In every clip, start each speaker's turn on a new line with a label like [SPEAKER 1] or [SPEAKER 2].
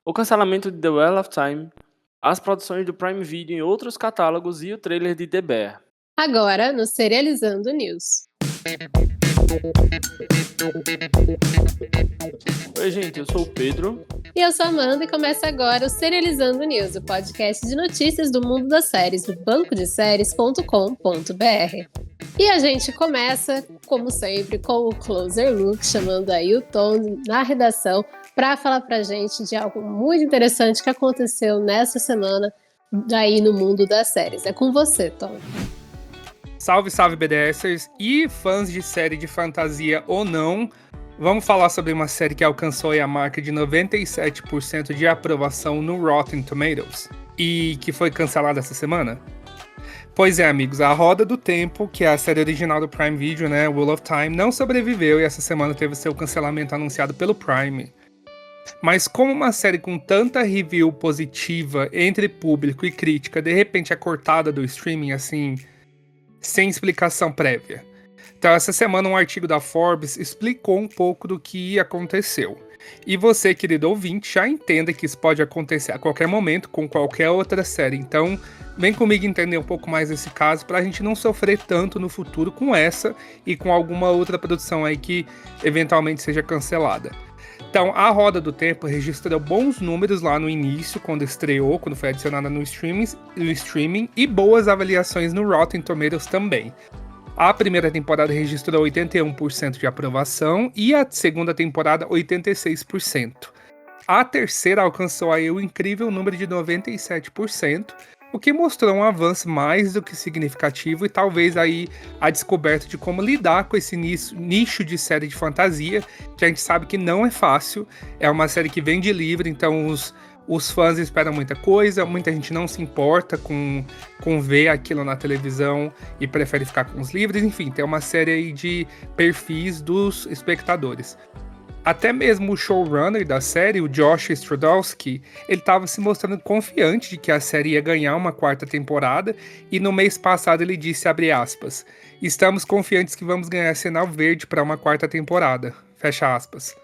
[SPEAKER 1] o cancelamento de The Well of Time, as produções do Prime Video em outros catálogos e o trailer de The Bear.
[SPEAKER 2] Agora, no Serializando News.
[SPEAKER 1] Oi, gente, eu sou o Pedro.
[SPEAKER 2] E eu sou a Amanda e começa agora o Serializando News, o podcast de notícias do mundo das séries do bancodeséries.com.br. E a gente começa, como sempre, com o Closer Look, chamando aí o Tom na redação para falar pra gente de algo muito interessante que aconteceu nessa semana aí no mundo das séries. É com você, Tom.
[SPEAKER 3] Salve, salve, BDSers e fãs de série de fantasia ou não. Vamos falar sobre uma série que alcançou a marca de 97% de aprovação no Rotten Tomatoes e que foi cancelada essa semana? Pois é, amigos, A Roda do Tempo, que é a série original do Prime Video, né, Wheel of Time, não sobreviveu e essa semana teve seu cancelamento anunciado pelo Prime. Mas como uma série com tanta review positiva entre público e crítica de repente é cortada do streaming assim, sem explicação prévia? Então, essa semana, um artigo da Forbes explicou um pouco do que aconteceu. E você, querido ouvinte, já entenda que isso pode acontecer a qualquer momento com qualquer outra série. Então, vem comigo entender um pouco mais desse caso para a gente não sofrer tanto no futuro com essa e com alguma outra produção aí que eventualmente seja cancelada. Então, A Roda do Tempo registrou bons números lá no início, quando estreou, quando foi adicionada no streaming e boas avaliações no Rotten Tomatoes também. A primeira temporada registrou 81% de aprovação e a segunda temporada 86%. A terceira alcançou aí o incrível número de 97%, o que mostrou um avanço mais do que significativo e talvez aí a descoberta de como lidar com esse nicho de série de fantasia, que a gente sabe que não é fácil, é uma série que vem de livro, então os fãs esperam muita coisa, muita gente não se importa com ver aquilo na televisão e prefere ficar com os livros, enfim, tem uma série aí de perfis dos espectadores. Até mesmo o showrunner da série, o Josh Stradowski, ele estava se mostrando confiante de que a série ia ganhar uma quarta temporada e no mês passado ele disse, abre aspas, estamos confiantes que vamos ganhar sinal verde para uma quarta temporada, fecha aspas.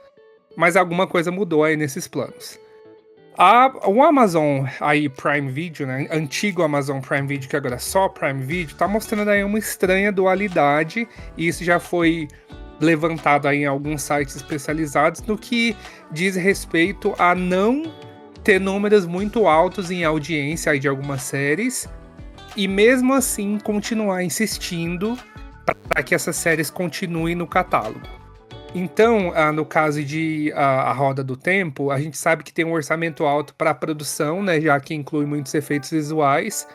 [SPEAKER 3] Mas alguma coisa mudou aí nesses planos. O Amazon aí Prime Video, né, antigo Amazon Prime Video, que agora é só Prime Video, tá mostrando aí uma estranha dualidade, e isso já foi levantado aí em alguns sites especializados no que diz respeito a não ter números muito altos em audiência aí de algumas séries, e mesmo assim continuar insistindo para que essas séries continuem no catálogo. Então, no caso de A Roda do Tempo, a gente sabe que tem um orçamento alto para a produção, né, já que inclui muitos efeitos visuais.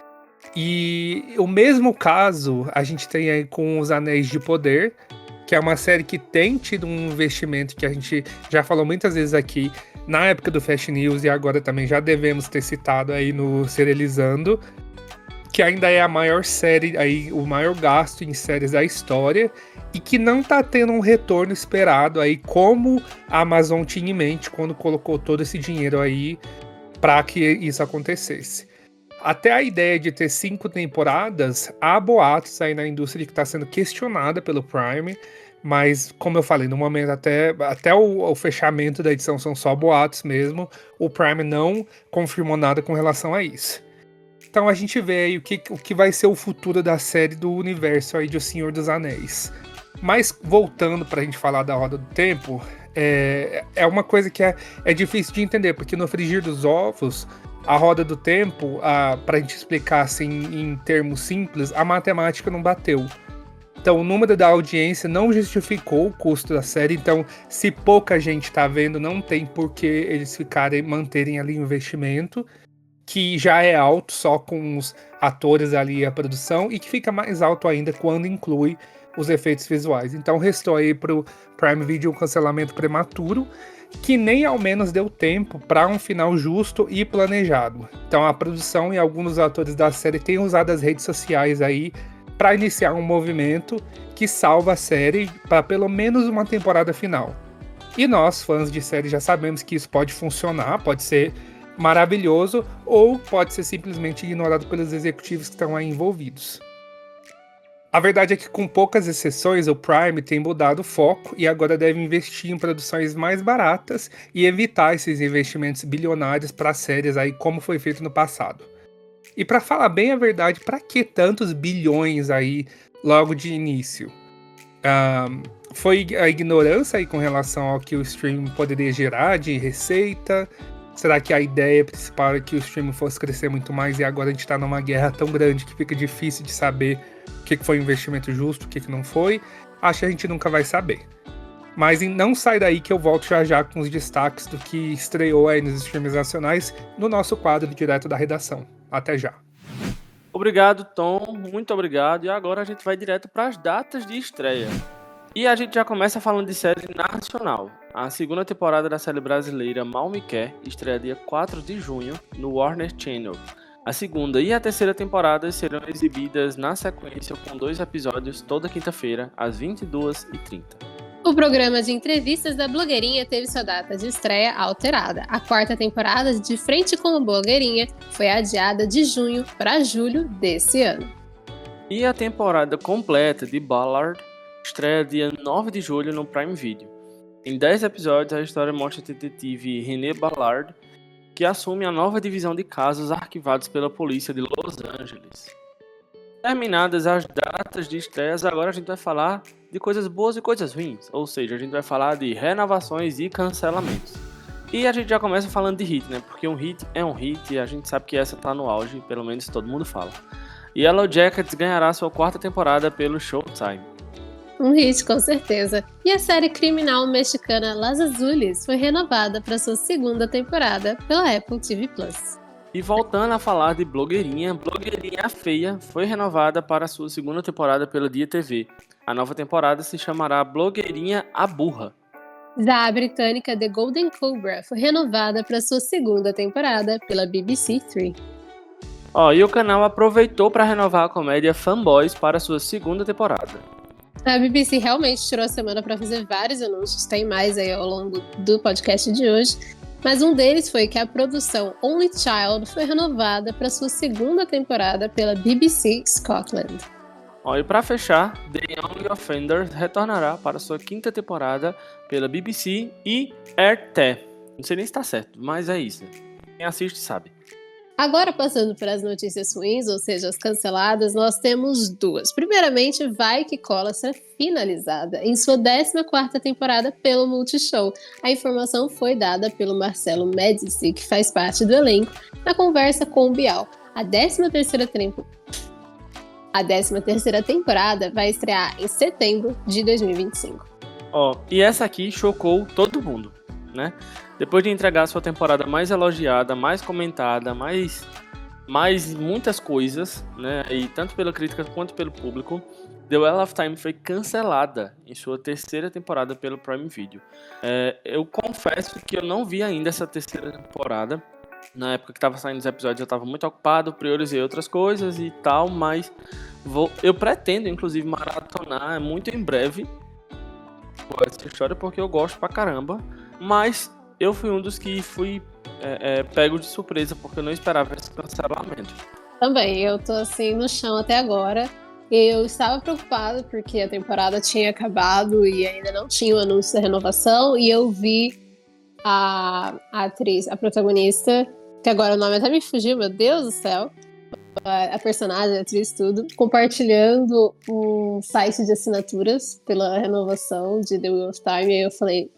[SPEAKER 3] E o mesmo caso a gente tem aí com Os Anéis de Poder, que é uma série que tem tido um investimento que a gente já falou muitas vezes aqui na época do Fast News e agora também já devemos ter citado aí no Serializando, que ainda é a maior série, aí, o maior gasto em séries da história, e que não tá tendo um retorno esperado aí, como a Amazon tinha em mente quando colocou todo esse dinheiro aí para que isso acontecesse. Até a ideia de ter 5 temporadas, há boatos aí na indústria que está sendo questionada pelo Prime, mas como eu falei, no momento até o fechamento da edição são só boatos mesmo, o Prime não confirmou nada com relação a isso. Então a gente vê aí o que vai ser o futuro da série do universo aí de O Senhor dos Anéis. Mas voltando pra gente falar da Roda do Tempo, é uma coisa que é difícil de entender, porque no frigir dos ovos, a Roda do Tempo, pra gente explicar assim em termos simples, a matemática não bateu. Então o número da audiência não justificou o custo da série, então se pouca gente tá vendo, não tem por que eles manterem ali o investimento, que já é alto só com os atores ali e a produção, e que fica mais alto ainda quando inclui os efeitos visuais. Então restou aí pro Prime Video um cancelamento prematuro, que nem ao menos deu tempo para um final justo e planejado. Então a produção e alguns atores da série têm usado as redes sociais aí para iniciar um movimento que salva a série para pelo menos uma temporada final. E nós, fãs de série, já sabemos que isso pode funcionar, pode ser maravilhoso, ou pode ser simplesmente ignorado pelos executivos que estão aí envolvidos. A verdade é que, com poucas exceções, o Prime tem mudado o foco e agora deve investir em produções mais baratas e evitar esses investimentos bilionários para séries aí, como foi feito no passado. E para falar bem a verdade, para que tantos bilhões aí logo de início? Foi a ignorância aí com relação ao que o streaming poderia gerar de receita? Será que a ideia principal é que o streaming fosse crescer muito mais e agora a gente está numa guerra tão grande que fica difícil de saber o que foi um investimento justo, o que não foi? Acho que a gente nunca vai saber. Mas não sai daí que eu volto já com os destaques do que estreou aí nos streams nacionais no nosso quadro direto da redação. Até já.
[SPEAKER 1] Obrigado, Tom. Muito obrigado. E agora a gente vai direto para as datas de estreia. E a gente já começa falando de série nacional. A segunda temporada da série brasileira Mal Me Quer estreia dia 4 de junho no Warner Channel. A segunda e a terceira temporadas serão exibidas na sequência com 2 episódios toda quinta-feira, às 22h30.
[SPEAKER 2] O programa de entrevistas da Blogueirinha teve sua data de estreia alterada. A 4ª temporada de Frente com a Blogueirinha foi adiada de junho para julho desse ano.
[SPEAKER 1] E a temporada completa de Ballard estreia dia 9 de julho no Prime Video. Em 10 episódios, a história mostra a detetive René Ballard, que assume a nova divisão de casos arquivados pela polícia de Los Angeles. Terminadas as datas de estreias, agora a gente vai falar de coisas boas e coisas ruins, ou seja, a gente vai falar de renovações e cancelamentos. E a gente já começa falando de hit, né? Porque um hit é um hit e a gente sabe que essa tá no auge, pelo menos todo mundo fala. Yellow Jackets ganhará sua 4ª temporada pelo Showtime.
[SPEAKER 2] Um hit, com certeza. E a série criminal mexicana Las Azules foi renovada para sua 2ª temporada pela Apple TV+.
[SPEAKER 1] E voltando a falar de Blogueirinha, Blogueirinha Feia foi renovada para sua 2ª temporada pela Dia TV. A nova temporada se chamará Blogueirinha a Burra.
[SPEAKER 2] Já a britânica The Golden Cobra foi renovada para sua 2ª temporada pela BBC 3.
[SPEAKER 1] E o canal aproveitou para renovar a comédia Fanboys para sua 2ª temporada.
[SPEAKER 2] A BBC realmente tirou a semana para fazer vários anúncios, tem mais aí ao longo do podcast de hoje, mas um deles foi que a produção Only Child foi renovada para sua 2ª temporada pela BBC Scotland.
[SPEAKER 1] E para fechar, The Young Offenders retornará para sua 5ª temporada pela BBC e RTÉ. Não sei nem se está certo, mas é isso. Quem assiste sabe.
[SPEAKER 2] Agora, passando para as notícias ruins, ou seja, as canceladas, nós temos 2. Primeiramente, Vai Que Cola será finalizada em sua 14ª temporada pelo Multishow. A informação foi dada pelo Marcelo Médici, que faz parte do elenco, na conversa com o Bial. A 13ª temporada vai estrear em setembro de 2025.
[SPEAKER 1] E essa aqui chocou todo mundo, né? Depois de entregar sua temporada mais elogiada, mais comentada, mais muitas coisas, né? E tanto pela crítica quanto pelo público, The Wheel of Time foi cancelada em sua 3ª temporada pelo Prime Video. Eu confesso que eu não vi ainda essa 3ª temporada. Na época que estava saindo os episódios eu estava muito ocupado, priorizei outras coisas e tal, mas eu pretendo, inclusive, maratonar muito em breve essa história, porque eu gosto pra caramba, mas eu fui um dos que fui pego de surpresa, porque eu não esperava esse cancelamento.
[SPEAKER 2] Também, eu tô assim no chão até agora. Eu estava preocupada porque a temporada tinha acabado e ainda não tinha o anúncio da renovação, e eu vi a atriz, a protagonista, que agora o nome até me fugiu, meu Deus do céu, a personagem, a atriz, tudo, compartilhando um site de assinaturas pela renovação de The Wheel of Time, e aí eu falei,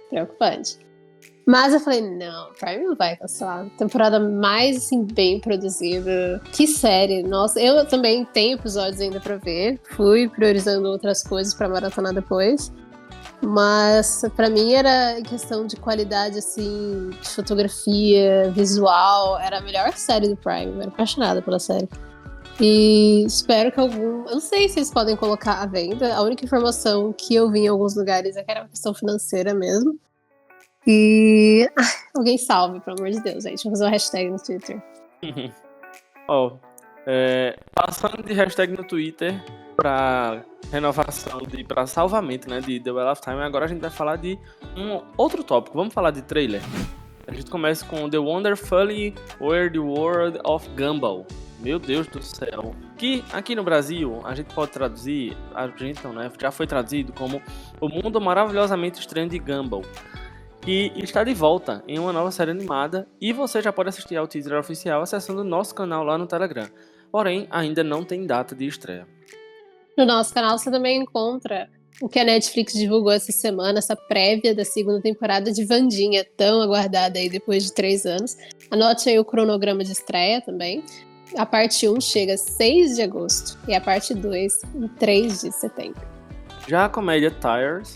[SPEAKER 2] preocupante. Mas eu falei, não, o Prime não vai cancelar. Temporada mais, assim, bem produzida. Que série, nossa. Eu também tenho episódios ainda pra ver. Fui priorizando outras coisas pra maratonar depois. Mas pra mim era questão de qualidade, assim, de fotografia, visual. Era a melhor série do Prime. Eu era apaixonada pela série. E espero que eu não sei se eles podem colocar à venda. A única informação que eu vi em alguns lugares é que era uma questão financeira mesmo. E alguém salve, pelo amor de Deus, gente. Vou fazer uma hashtag no Twitter.
[SPEAKER 1] Passando de hashtag no Twitter pra renovação, pra salvamento, né, de The Wheel of Time, agora a gente vai falar de um outro tópico. Vamos falar de trailer. A gente começa com The Wonderfully Weird World of Gumball. Meu Deus do céu. O Que aqui no Brasil a gente pode traduzir, a gente não, né? Já foi traduzido como O Mundo Maravilhosamente Estranho de Gumball, que está de volta em uma nova série animada e você já pode assistir ao teaser oficial acessando o nosso canal lá no Telegram. Porém, ainda não tem data de estreia.
[SPEAKER 2] No nosso canal você também encontra o que a Netflix divulgou essa semana, essa prévia da segunda temporada de Wandinha, tão aguardada aí depois de 3 anos. Anote aí o cronograma de estreia também. A parte 1 chega 6 de agosto e a parte 2 em 3 de setembro.
[SPEAKER 1] Já a comédia Tires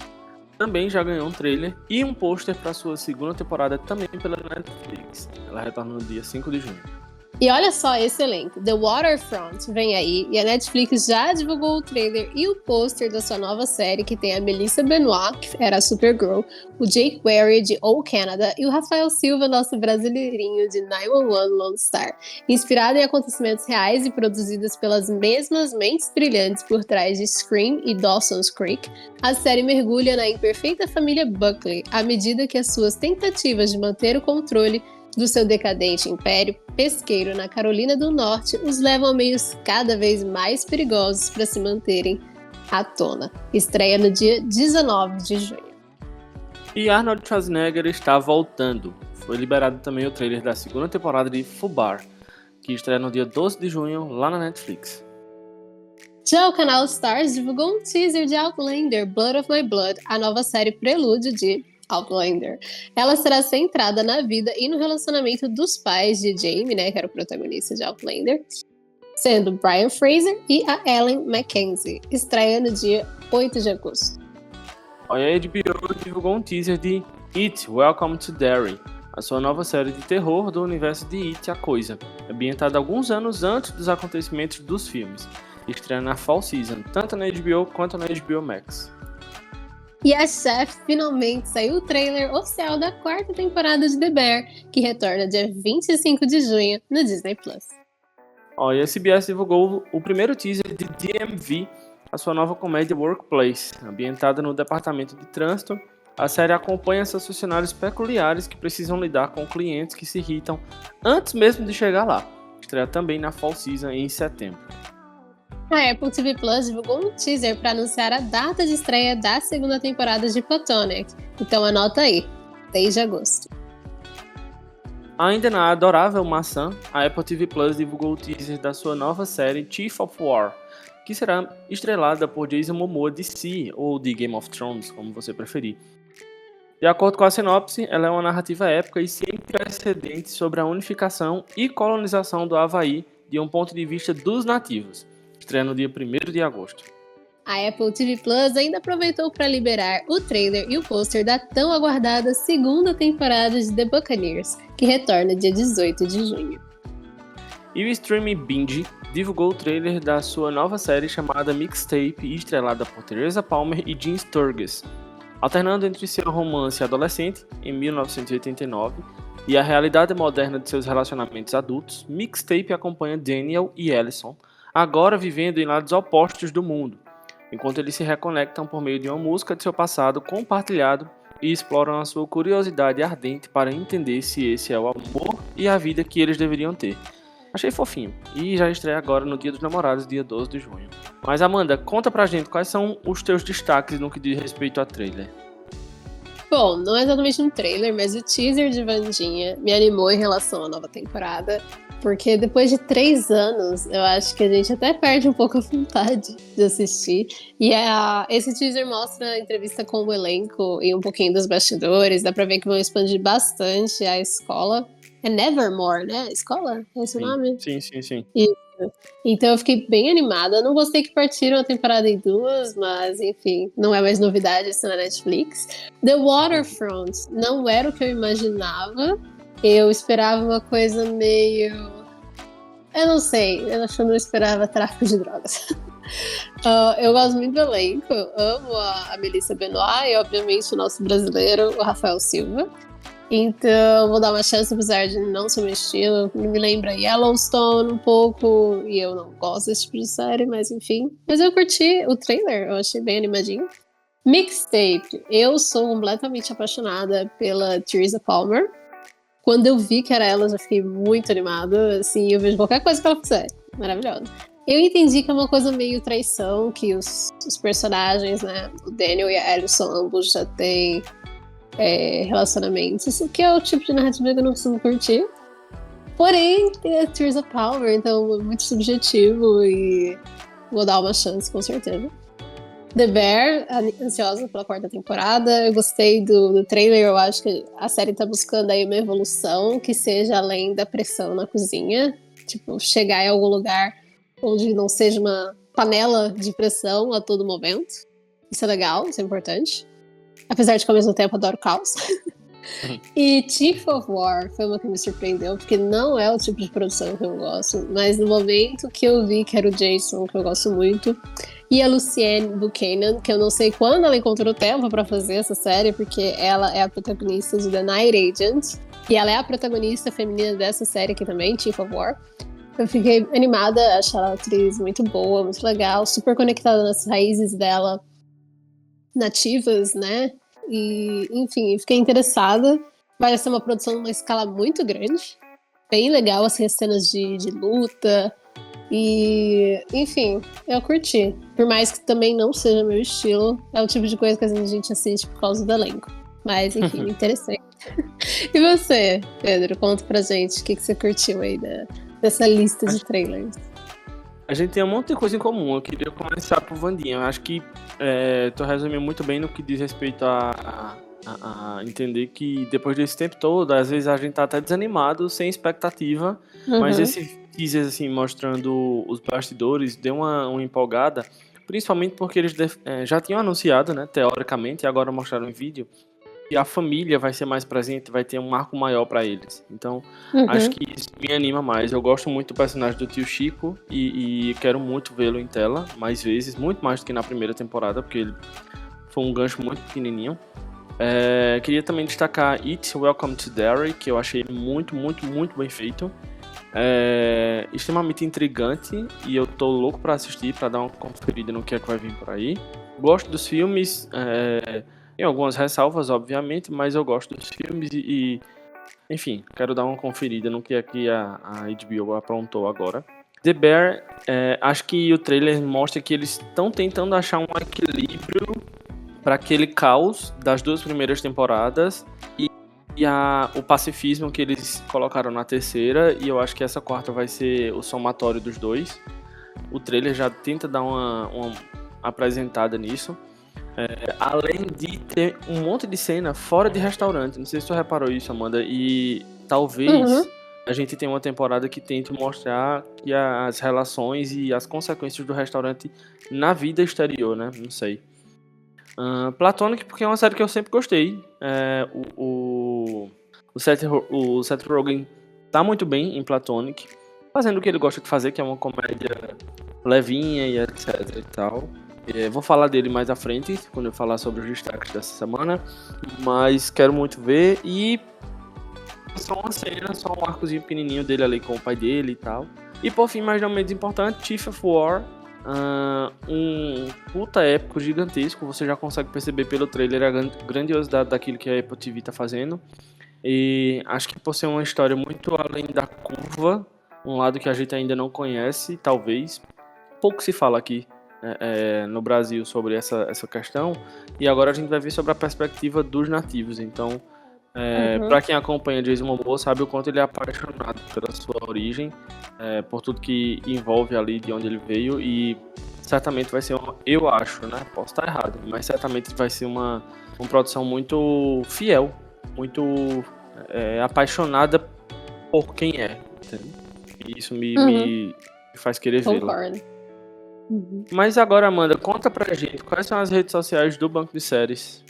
[SPEAKER 1] também já ganhou um trailer e um pôster para sua segunda temporada também pela Netflix. Ela retorna no dia 5 de junho.
[SPEAKER 2] E olha só esse elenco, The Waterfront vem aí e a Netflix já divulgou o trailer e o pôster da sua nova série que tem a Melissa Benoist, que era a Supergirl, o Jake Wary de O Canada e o Rafael Silva, nosso brasileirinho de 911 Lone Star. Inspirado em acontecimentos reais e produzidos pelas mesmas mentes brilhantes por trás de Scream e Dawson's Creek, a série mergulha na imperfeita família Buckley à medida que as suas tentativas de manter o controle do seu decadente império pesqueiro na Carolina do Norte os levam a meios cada vez mais perigosos para se manterem à tona. Estreia no dia 19 de junho.
[SPEAKER 1] E Arnold Schwarzenegger está voltando. Foi liberado também o trailer da segunda temporada de Fubar, que estreia no dia 12 de junho lá na Netflix.
[SPEAKER 2] Já o canal Stars divulgou um teaser de Outlander, Blood of My Blood, a nova série prelúdio de Outlander. Ela será centrada na vida e no relacionamento dos pais de Jamie, né, que era o protagonista de Outlander, sendo Brian Fraser e a Ellen Mackenzie. Estreia no dia 8 de agosto.
[SPEAKER 1] A HBO divulgou um teaser de It, Welcome to Derry, a sua nova série de terror do universo de It, a Coisa, ambientada alguns anos antes dos acontecimentos dos filmes. Estreia na Fall Season, tanto na HBO quanto na HBO Max.
[SPEAKER 2] E a Chef finalmente saiu o trailer oficial da 4ª temporada de The Bear, que retorna dia 25 de junho no Disney+.
[SPEAKER 1] E a CBS divulgou o primeiro teaser de DMV, a sua nova comédia Workplace. Ambientada no departamento de trânsito, a série acompanha seus funcionários peculiares que precisam lidar com clientes que se irritam antes mesmo de chegar lá. Estreia também na Fall Season em setembro.
[SPEAKER 2] A Apple TV Plus divulgou um teaser para anunciar a data de estreia da segunda temporada de Platonic. Então anota aí, 6 de agosto.
[SPEAKER 1] Ainda na adorável maçã, a Apple TV Plus divulgou o teaser da sua nova série Chief of War, que será estrelada por Jason Momoa de Si, ou de Game of Thrones, como você preferir. De acordo com a sinopse, ela é uma narrativa épica e sem precedentes sobre a unificação e colonização do Havaí de um ponto de vista dos nativos. Estreia no dia 1º de agosto.
[SPEAKER 2] A Apple TV Plus ainda aproveitou para liberar o trailer e o pôster da tão aguardada segunda temporada de The Buccaneers, que retorna dia 18 de junho.
[SPEAKER 1] E o streaming Binge divulgou o trailer da sua nova série chamada Mixtape, estrelada por Teresa Palmer e Jim Sturgess. Alternando entre seu romance adolescente, em 1989, e a realidade moderna de seus relacionamentos adultos, Mixtape acompanha Daniel e Allison, agora vivendo em lados opostos do mundo, enquanto eles se reconectam por meio de uma música de seu passado compartilhado e exploram a sua curiosidade ardente para entender se esse é o amor e a vida que eles deveriam ter. Achei fofinho, e já estreia agora no Dia dos Namorados, dia 12 de junho. Mas Amanda, conta pra gente quais são os teus destaques no que diz respeito a trailer.
[SPEAKER 2] Bom, não é exatamente um trailer, mas o teaser de Wandinha me animou em relação à nova temporada. Porque depois de 3 anos, eu acho que a gente até perde um pouco a vontade de assistir. E esse teaser mostra a entrevista com o elenco e um pouquinho dos bastidores. Dá pra ver que vão expandir bastante a escola. É Nevermore, né? Escola? É esse o nome?
[SPEAKER 1] Sim.
[SPEAKER 2] Isso. Então eu fiquei bem animada. Eu não gostei que partiram a temporada em 2, mas enfim, não é mais novidade isso na Netflix. The Waterfront não era o que eu imaginava. Eu esperava uma coisa meio... Eu não sei, eu acho que eu não esperava tráfico de drogas. Eu gosto muito do elenco, eu amo a Melissa Benoist e, obviamente, o nosso brasileiro, o Rafael Silva. Então, vou dar uma chance, apesar de não ser meu estilo. Me lembra Yellowstone um pouco, e eu não gosto desse tipo de série, mas enfim. Mas eu curti o trailer, eu achei bem animadinho. Mixtape, eu sou completamente apaixonada pela Teresa Palmer. Quando eu vi que era ela, eu já fiquei muito animada. Assim, eu vejo qualquer coisa que ela fizer. Maravilhosa. Eu entendi que é uma coisa meio traição, que os personagens, né, o Daniel e a Alyson ambos já têm relacionamentos, o que é o tipo de narrativa que eu não costumo curtir. Porém, tem a Tears of Power, então é muito subjetivo e vou dar uma chance, com certeza. The Bear, ansiosa pela 4ª temporada. Eu gostei do trailer, eu acho que a série tá buscando aí uma evolução que seja além da pressão na cozinha. Tipo, chegar em algum lugar onde não seja uma panela de pressão a todo momento. Isso é legal, isso é importante. Apesar de que ao mesmo tempo adoro caos. E Thief of War foi uma que me surpreendeu, porque não é o tipo de produção que eu gosto, mas no momento que eu vi que era o Jason, que eu gosto muito, e a Lucienne Buchanan, que eu não sei quando ela encontrou tempo pra fazer essa série, porque ela é a protagonista de The Night Agent, e ela é a protagonista feminina dessa série aqui também, Thief of War. Eu fiquei animada, acho ela uma atriz muito boa, muito legal, super conectada nas raízes dela nativas, né? E, enfim, fiquei interessada. Vai ser uma produção numa escala muito grande. Bem legal, assim, as cenas de luta. E, enfim, eu curti. Por mais que também não seja meu estilo, é o tipo de coisa que a gente assiste por causa do elenco. Mas, enfim, me interessei. E você, Pedro? Conta pra gente o que você curtiu aí dessa lista de trailers.
[SPEAKER 1] A gente tem um monte de coisa em comum. Eu queria começar por Vandinha. Eu acho que tu resumiu muito bem no que diz respeito a entender que depois desse tempo todo, às vezes a gente tá até desanimado, sem expectativa, mas esse teaser, assim, mostrando os bastidores, deu uma empolgada, principalmente porque eles já tinham anunciado, né, teoricamente, e agora mostraram em vídeo, que a família vai ser mais presente, vai ter um marco maior pra eles. Então, acho que isso me anima mais. Eu gosto muito do personagem do tio Chico e quero muito vê-lo em tela mais vezes, muito mais do que na primeira temporada, porque ele foi um gancho muito pequenininho. Queria também destacar It's Welcome to Derry, que eu achei muito, muito, muito bem feito. Extremamente intrigante e eu tô louco pra assistir, pra dar uma conferida no que é que vai vir por aí. Gosto dos filmes, tem algumas ressalvas, obviamente, mas eu gosto dos filmes e enfim, quero dar uma conferida no que é que a HBO aprontou agora. The Bear, acho que o trailer mostra que eles estão tentando achar um equilíbrio para aquele caos das 2 primeiras temporadas e o pacifismo que eles colocaram na terceira, e eu acho que essa 4ª vai ser o somatório dos dois. O trailer já tenta dar uma apresentada nisso. Além de ter um monte de cena fora de restaurante. Não sei se tu reparou isso, Amanda. E talvez a gente tenha uma temporada que tente mostrar que as relações e as consequências do restaurante na vida exterior, né? Não sei. Platonic, porque é uma série que eu sempre gostei. O Seth Rogen tá muito bem em Platonic, fazendo o que ele gosta de fazer, que é uma comédia levinha e etc e tal. Vou falar dele mais à frente, quando eu falar sobre os destaques dessa semana, mas quero muito ver. E só uma cena, só um arcozinho pequenininho dele ali com o pai dele e tal. E por fim, mas não menos importante, Thief of War, um puta épico gigantesco. Você já consegue perceber pelo trailer a grandiosidade daquilo que a Apple TV tá fazendo. E acho que por ser uma história muito além da curva, um lado que a gente ainda não conhece, talvez, pouco se fala aqui no Brasil sobre essa questão, e agora a gente vai ver sobre a perspectiva dos nativos. Então, para quem acompanha Jason Momoa sabe o quanto ele é apaixonado pela sua origem, por tudo que envolve ali de onde ele veio, e certamente vai ser eu acho, né? Posso estar errado, mas certamente vai ser uma produção muito fiel, muito apaixonada por quem é, entendeu? E isso me faz querer vê-lo. Mas agora, Amanda, conta pra gente, quais são as redes sociais do Banco de Séries?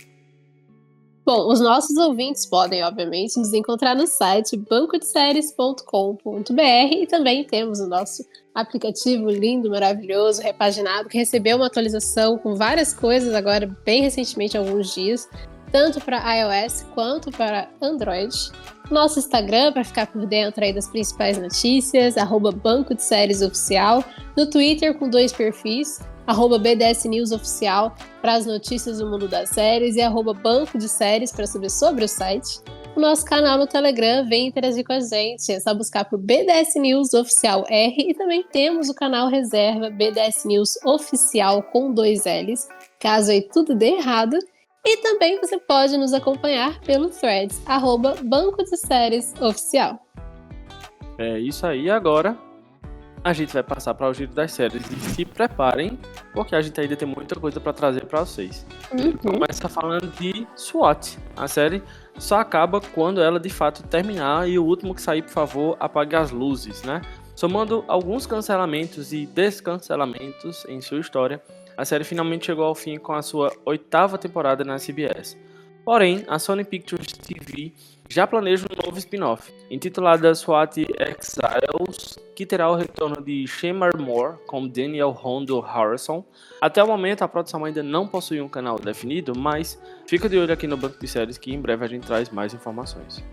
[SPEAKER 2] Bom, os nossos ouvintes podem, obviamente, nos encontrar no site bancodeséries.com.br, e também temos o nosso aplicativo lindo, maravilhoso, repaginado, que recebeu uma atualização com várias coisas agora, bem recentemente, há alguns dias, tanto para iOS quanto para Android. Nosso Instagram, para ficar por dentro aí das principais notícias, @Banco de Séries Oficial. No Twitter, com 2 perfis, @BDS News Oficial para as notícias do mundo das séries, e @Banco de Séries para saber sobre o site. o nosso canal no Telegram, vem interagir com a gente. É só buscar por BDS News Oficial R e também temos o canal reserva BDS News Oficial com 2 L's, caso aí tudo dê errado. E também você pode nos acompanhar pelo Threads, @Banco de Séries Oficial.
[SPEAKER 1] É isso aí, agora a gente vai passar para o giro das séries e se preparem, porque a gente ainda tem muita coisa para trazer para vocês. Começa falando de SWAT. A série só acaba quando ela de fato terminar e o último que sair, por favor, apague as luzes, né? Somando alguns cancelamentos e descancelamentos em sua história, a série finalmente chegou ao fim com a sua 8ª temporada na CBS. Porém, a Sony Pictures TV já planeja um novo spin-off, intitulada SWAT Exiles, que terá o retorno de Shemar Moore como Daniel Hondo Harrison. Até o momento, a produção ainda não possui um canal definido, mas fica de olho aqui no Banco de Séries que em breve a gente traz mais informações.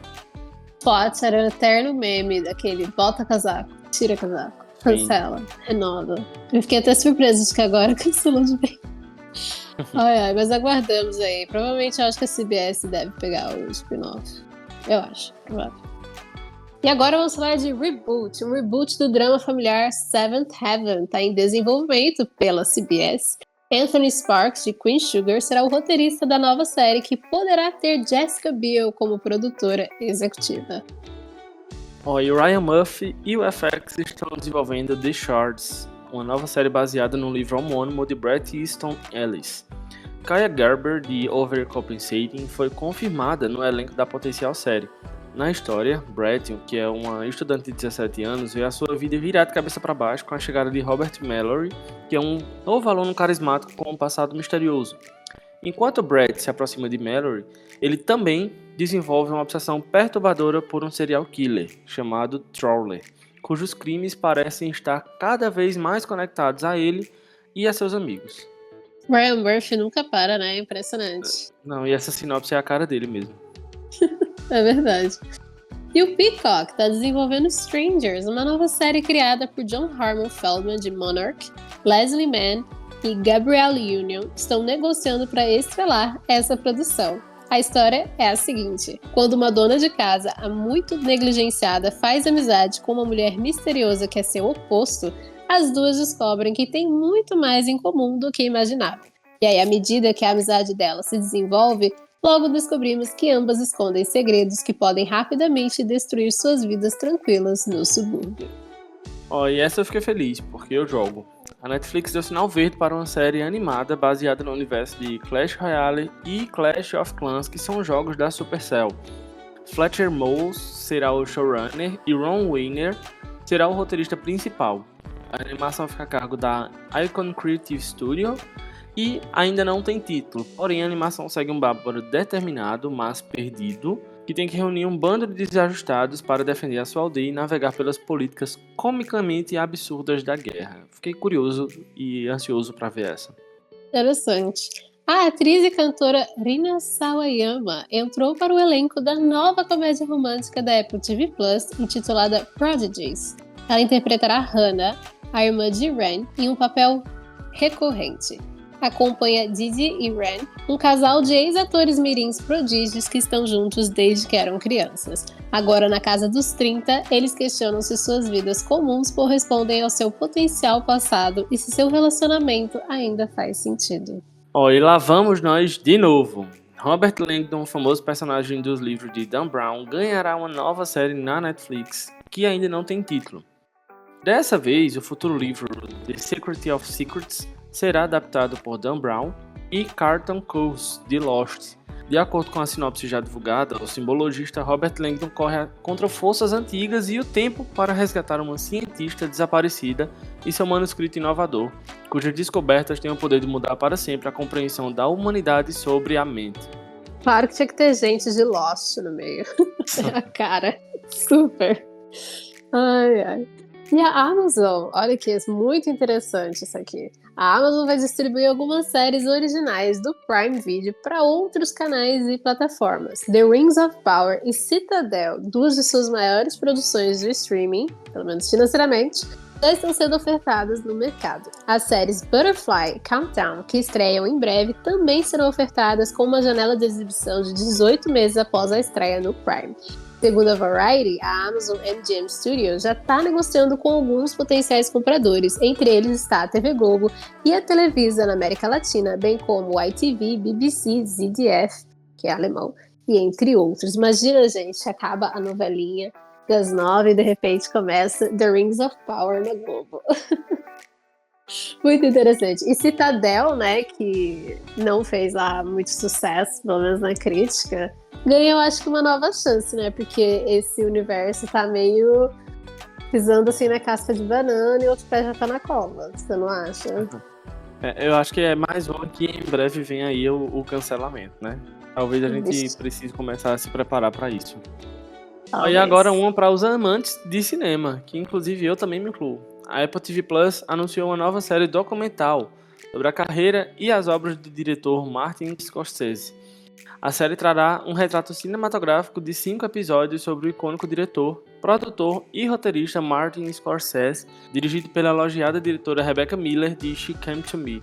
[SPEAKER 2] SWAT era o eterno meme daquele bota casaco, tira casaco, cancela, renova. Eu fiquei até surpresa de que agora cancelou de vez. Mas aguardamos aí. Provavelmente eu acho que a CBS deve pegar o spin-off. Eu acho, provável. E agora vamos falar de Reboot. Um reboot do drama familiar Seventh Heaven está em desenvolvimento pela CBS. Anthony Sparks, de Queen Sugar, será o roteirista da nova série, que poderá ter Jessica Biel como produtora executiva.
[SPEAKER 1] E o Ryan Murphy e o FX estão desenvolvendo The Shards, uma nova série baseada no livro homônimo de Bret Easton Ellis. Kaya Gerber, de Overcompensating, foi confirmada no elenco da potencial série. Na história, Bret, que é uma estudante de 17 anos, vê a sua vida virar de cabeça para baixo com a chegada de Robert Mallory, que é um novo aluno carismático com um passado misterioso. Enquanto Bret se aproxima de Mallory, ele também desenvolve uma obsessão perturbadora por um serial killer, chamado Troller, cujos crimes parecem estar cada vez mais conectados a ele e a seus amigos.
[SPEAKER 2] Ryan Murphy nunca para, né? Impressionante.
[SPEAKER 1] Não, e essa sinopse é a cara dele mesmo.
[SPEAKER 2] É verdade. E o Peacock está desenvolvendo Strangers, uma nova série criada por John Harmon Feldman, de Monarch. Leslie Mann e Gabrielle Union estão negociando para estrelar essa produção. A história é a seguinte: quando uma dona de casa, muito negligenciada, faz amizade com uma mulher misteriosa que é seu oposto, as duas descobrem que têm muito mais em comum do que imaginavam. E aí, à medida que a amizade delas se desenvolve, logo descobrimos que ambas escondem segredos que podem rapidamente destruir suas vidas tranquilas no subúrbio.
[SPEAKER 1] E essa eu fiquei feliz, porque eu jogo. A Netflix deu sinal verde para uma série animada baseada no universo de Clash Royale e Clash of Clans, que são jogos da Supercell. Fletcher Moles será o showrunner e Ron Weiner será o roteirista principal. A animação fica a cargo da Icon Creative Studio e ainda não tem título, porém a animação segue um bárbaro determinado, mas perdido, que tem que reunir um bando de desajustados para defender a sua aldeia e navegar pelas políticas comicamente absurdas da guerra. Fiquei curioso e ansioso para ver essa.
[SPEAKER 2] Interessante. A atriz e cantora Rina Sawayama entrou para o elenco da nova comédia romântica da Apple TV Plus, intitulada Prodigies. Ela interpretará Hannah, a irmã de Ren, em um papel recorrente. Acompanha Didi e Ren, um casal de ex-atores mirins prodígios que estão juntos desde que eram crianças. Agora, na casa dos 30, eles questionam se suas vidas comuns correspondem ao seu potencial passado e se seu relacionamento ainda faz sentido.
[SPEAKER 1] E lá vamos nós de novo. Robert Langdon, famoso personagem dos livros de Dan Brown, ganhará uma nova série na Netflix, que ainda não tem título. Dessa vez, o futuro livro The Secret of Secrets será adaptado por Dan Brown e Carlton Cuse, de Lost. De acordo com a sinopse já divulgada, o simbologista Robert Langdon corre contra forças antigas e o tempo para resgatar uma cientista desaparecida e seu manuscrito inovador, cujas descobertas têm o poder de mudar para sempre a compreensão da humanidade sobre a mente.
[SPEAKER 2] Claro que tinha que ter gente de Lost no meio. É a cara. Super. Ai. E a Amazon, olha que é muito interessante isso aqui. A Amazon vai distribuir algumas séries originais do Prime Video para outros canais e plataformas. The Rings of Power e Citadel, duas de suas maiores produções de streaming, pelo menos financeiramente, já estão sendo ofertadas no mercado. As séries Butterfly e Countdown, que estreiam em breve, também serão ofertadas com uma janela de exibição de 18 meses após a estreia no Prime. Segundo a Variety, a Amazon MGM Studios já está negociando com alguns potenciais compradores, entre eles está a TV Globo e a Televisa na América Latina, bem como o ITV, BBC, ZDF, que é alemão, e entre outros. Imagina, gente, acaba a novelinha das 9 e de repente começa The Rings of Power na Globo. Muito interessante. E Citadel, né, que não fez lá muito sucesso, pelo menos na crítica, ganhou, acho que, uma nova chance, né? Porque esse universo tá meio pisando assim na casca de banana e outro pé já tá na cova. Você não acha?
[SPEAKER 1] Eu acho que é mais uma que em breve vem aí o cancelamento, né? Talvez a gente precise começar a se preparar para isso. E agora uma para os amantes de cinema, que inclusive eu também me incluo. A Apple TV Plus anunciou uma nova série documental sobre a carreira e as obras do diretor Martin Scorsese. A série trará um retrato cinematográfico de 5 episódios sobre o icônico diretor, produtor e roteirista Martin Scorsese, dirigido pela elogiada diretora Rebecca Miller de She Came to Me.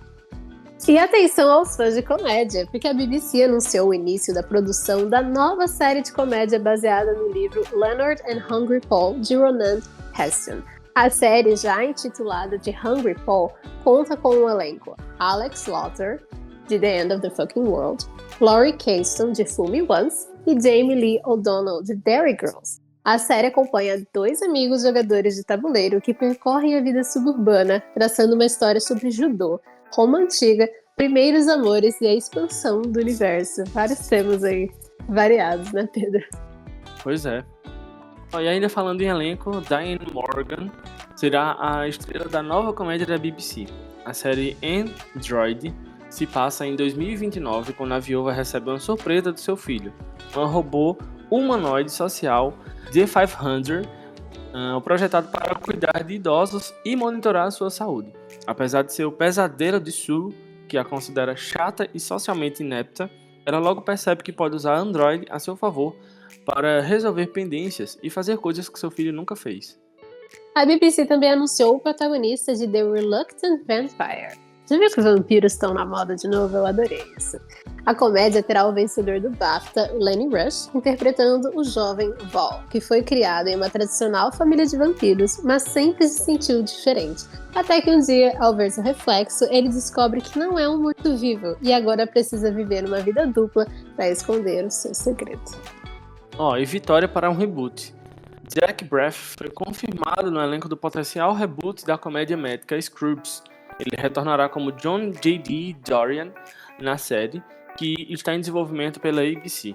[SPEAKER 2] E atenção aos fãs de comédia, porque a BBC anunciou o início da produção da nova série de comédia baseada no livro Leonard and Hungry Paul, de Ronan Heston. A série, já intitulada de Hungry Paul, conta com um elenco: Alex Lauter, de The End of the Fucking World, Laurie Caston, de Fool Me Once, e Jamie Lee O'Donnell, de Derry Girls. A série acompanha 2 amigos jogadores de tabuleiro que percorrem a vida suburbana, traçando uma história sobre judô, Roma Antiga, primeiros amores e a expansão do universo. Vários temas aí variados, né, Pedro?
[SPEAKER 1] Pois é. E ainda falando em elenco, Diane Morgan será a estrela da nova comédia da BBC. A série Android se passa em 2029, quando a viúva recebe uma surpresa do seu filho, um robô humanoide social D500, projetado para cuidar de idosos e monitorar a sua saúde. Apesar de ser o pesadelo de Sue, que a considera chata e socialmente inepta, ela logo percebe que pode usar Android a seu favor para resolver pendências e fazer coisas que seu filho nunca fez.
[SPEAKER 2] A BBC também anunciou o protagonista de The Reluctant Vampire. Já viu que os vampiros estão na moda de novo? Eu adorei isso. A comédia terá o vencedor do BAFTA, Lenny Rush, interpretando o jovem Val, que foi criado em uma tradicional família de vampiros, mas sempre se sentiu diferente. Até que um dia, ao ver seu reflexo, ele descobre que não é um morto-vivo e agora precisa viver uma vida dupla para esconder o seu segredo.
[SPEAKER 1] E vitória para um reboot. Zach Braff foi confirmado no elenco do potencial reboot da comédia médica Scrubs. Ele retornará como John J.D. Dorian na série, que está em desenvolvimento pela ABC.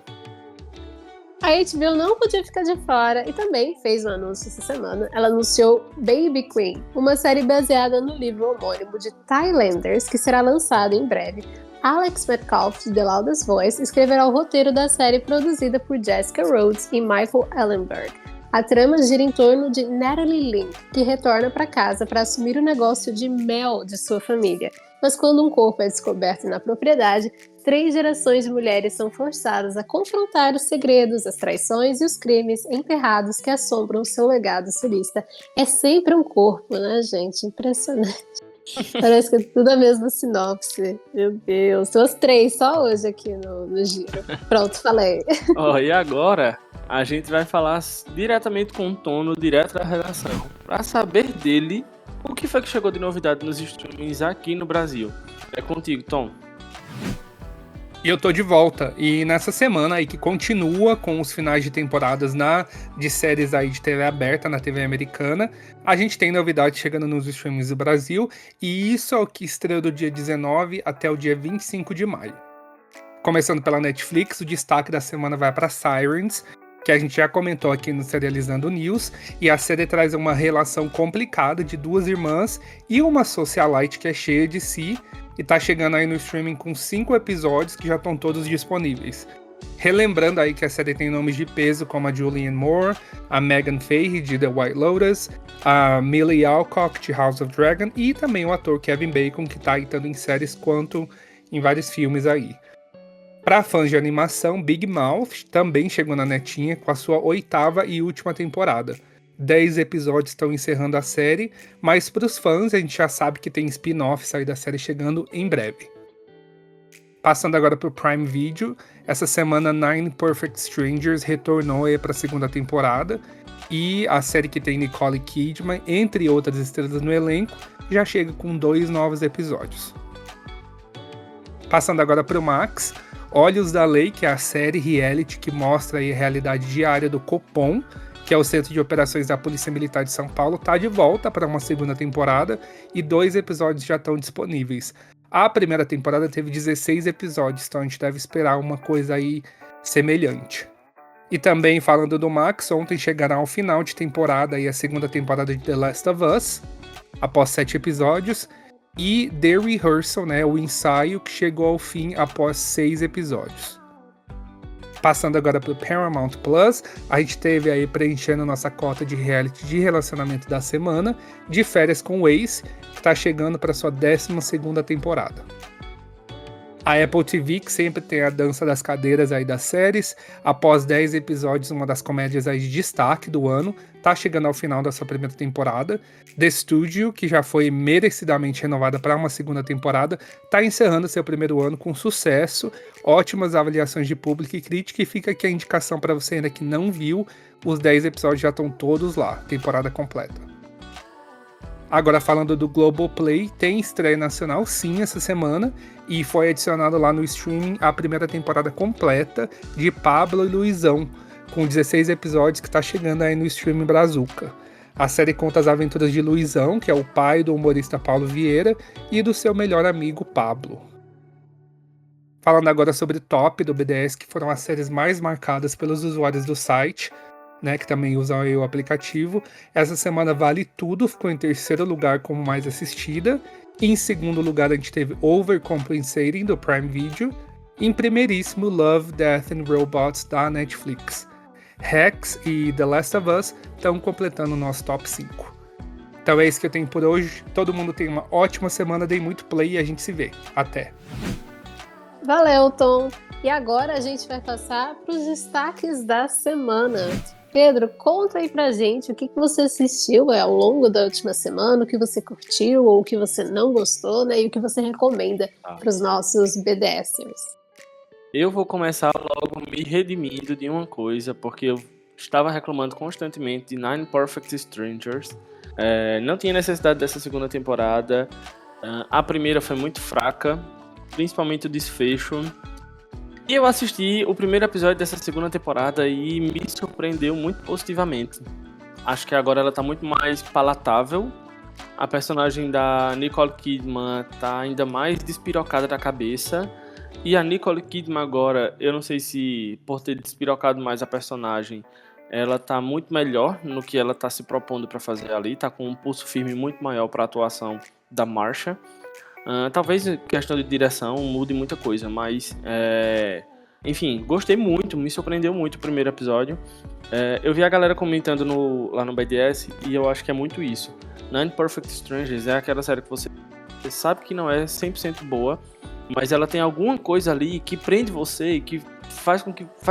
[SPEAKER 2] A HBO não podia ficar de fora e também fez um anúncio essa semana. Ela anunciou Baby Queen, uma série baseada no livro homônimo de Thailanders, que será lançado em breve. Alex Metcalf, de The Loudest Voice, escreverá o roteiro da série produzida por Jessica Rhodes e Michael Ellenberg. A trama gira em torno de Natalie Link, que retorna para casa para assumir o negócio de mel de sua família. Mas quando um corpo é descoberto na propriedade, 3 gerações de mulheres são forçadas a confrontar os segredos, as traições e os crimes enterrados que assombram seu legado solista. É sempre um corpo, né, gente? Impressionante. Parece que é tudo a mesma sinopse. Meu Deus, são as 3 só hoje aqui no giro. Pronto, falei.
[SPEAKER 1] E agora a gente vai falar diretamente com o Tono, direto da redação, para saber dele o que foi que chegou de novidade nos streamings aqui no Brasil. É contigo, Tom.
[SPEAKER 3] E eu tô de volta, e nessa semana aí que continua com os finais de temporadas de séries aí de TV aberta na TV americana, a gente tem novidade chegando nos streamings do Brasil, e isso é o que estreou do dia 19 até o dia 25 de maio. Começando pela Netflix, o destaque da semana vai para Sirens, que a gente já comentou aqui no Serializando News, e a série traz uma relação complicada de 2 irmãs e uma socialite que é cheia de si, e tá chegando aí no streaming com 5 episódios que já estão todos disponíveis. Relembrando aí que a série tem nomes de peso como a Julianne Moore, a Megan Fahey de The White Lotus, a Millie Alcock de House of Dragon e também o ator Kevin Bacon, que tá aí tanto em séries quanto em vários filmes aí. Para fãs de animação, Big Mouth também chegou na netinha com a sua 8ª e última temporada. 10 episódios estão encerrando a série, mas para os fãs a gente já sabe que tem spin-offs aí da série chegando em breve. Passando agora para o Prime Video, essa semana Nine Perfect Strangers retornou para a segunda temporada, e a série que tem Nicole Kidman, entre outras estrelas no elenco, já chega com 2 novos episódios. Passando agora para o Max, Olhos da Lei, que é a série reality que mostra aí a realidade diária do Copom, que é o Centro de Operações da Polícia Militar de São Paulo, está de volta para uma segunda temporada e 2 episódios já estão disponíveis. A primeira temporada teve 16 episódios, então a gente deve esperar uma coisa aí semelhante. E também falando do Max, ontem chegará ao final de temporada aí a segunda temporada de The Last of Us, após 7 episódios, e The Rehearsal, né, o ensaio, que chegou ao fim após 6 episódios. Passando agora para o Paramount Plus, a gente teve aí preenchendo nossa cota de reality de relacionamento da semana, De Férias com o Ex, que está chegando para sua 12ª temporada. A Apple TV, que sempre tem a dança das cadeiras aí das séries, após 10 episódios, uma das comédias aí de destaque do ano, tá chegando ao final da sua primeira temporada. The Studio, que já foi merecidamente renovada para uma segunda temporada, tá encerrando seu primeiro ano com sucesso, ótimas avaliações de público e crítica, e fica aqui a indicação para você ainda que não viu, os 10 episódios já estão todos lá, temporada completa. Agora falando do Globoplay, tem estreia nacional sim essa semana, e foi adicionado lá no streaming a primeira temporada completa de Pablo e Luizão, com 16 episódios, que está chegando aí no streaming Brazuca. A série conta as aventuras de Luizão, que é o pai do humorista Paulo Vieira, e do seu melhor amigo Pablo. Falando agora sobre Top do BDS, que foram as séries mais marcadas pelos usuários do site, né, que também usam aí o aplicativo. Essa semana Vale Tudo ficou em terceiro lugar como mais assistida. Em segundo lugar a gente teve Overcompensating do Prime Video. Em primeiríssimo, Love, Death and Robots da Netflix. Hacks e The Last of Us estão completando o nosso top 5. Então é isso que eu tenho por hoje. Todo mundo tem uma ótima semana, dei muito play e a gente se vê. Até!
[SPEAKER 2] Valeu, Tom! E agora a gente vai passar para os destaques da semana. Pedro, conta aí pra gente o que você assistiu ao longo da última semana, o que você curtiu ou o que você não gostou, né? E o que você recomenda para os nossos BDSers.
[SPEAKER 1] Eu vou começar logo me redimindo de uma coisa, porque eu estava reclamando constantemente de Nine Perfect Strangers. Não tinha necessidade dessa segunda temporada. A primeira foi muito fraca, principalmente o desfecho. E eu assisti o primeiro episódio dessa segunda temporada e me surpreendeu muito positivamente. Acho que agora ela tá muito mais palatável. A personagem da Nicole Kidman tá ainda mais despirocada da cabeça. E a Nicole Kidman agora, eu não sei se por ter despirocado mais a personagem, ela tá muito melhor no que ela tá se propondo para fazer ali. Tá com um pulso firme muito maior para a atuação da Marsha. Talvez questão de direção mude muita coisa, mas enfim, gostei muito, me surpreendeu muito o primeiro episódio. Eu vi a galera comentando lá no BDS e eu acho que é muito isso. Nine Perfect Strangers é aquela série que você sabe que não é 100% boa, mas ela tem alguma coisa ali que prende você e que faz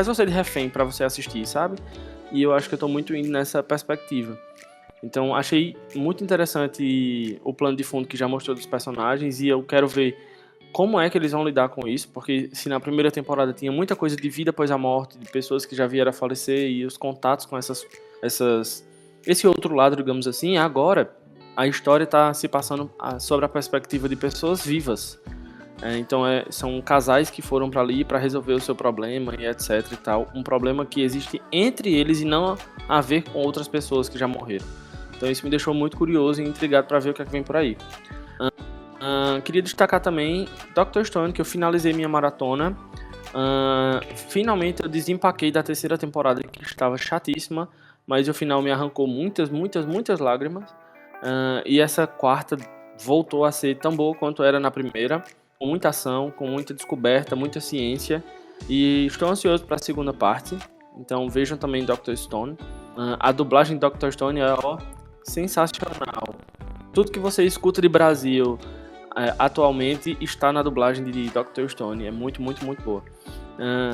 [SPEAKER 1] você de refém pra você assistir, sabe? E eu acho que eu tô muito indo nessa perspectiva. Então achei muito interessante o plano de fundo que já mostrou dos personagens e eu quero ver como é que eles vão lidar com isso, porque se na primeira temporada tinha muita coisa de vida após a morte, de pessoas que já vieram a falecer e os contatos com esse outro lado, digamos assim, agora a história está se passando sobre a perspectiva de pessoas vivas. Então são casais que foram para ali para resolver o seu problema e etc e tal, um problema que existe entre eles e não a ver com outras pessoas que já morreram. Então isso me deixou muito curioso e intrigado para ver o que é que vem por aí. Queria destacar também Dr. Stone, que eu finalizei minha maratona. Finalmente eu desempaquei da terceira temporada, que estava chatíssima, mas o final me arrancou muitas lágrimas. E essa quarta voltou a ser tão boa quanto era na primeira, com muita ação, com muita descoberta, muita ciência. E estou ansioso para a segunda parte, então vejam também Dr. Stone. A dublagem de Dr. Stone é sensacional. Tudo que você escuta de Brasil atualmente está na dublagem de Dr. Stone. É muito boa.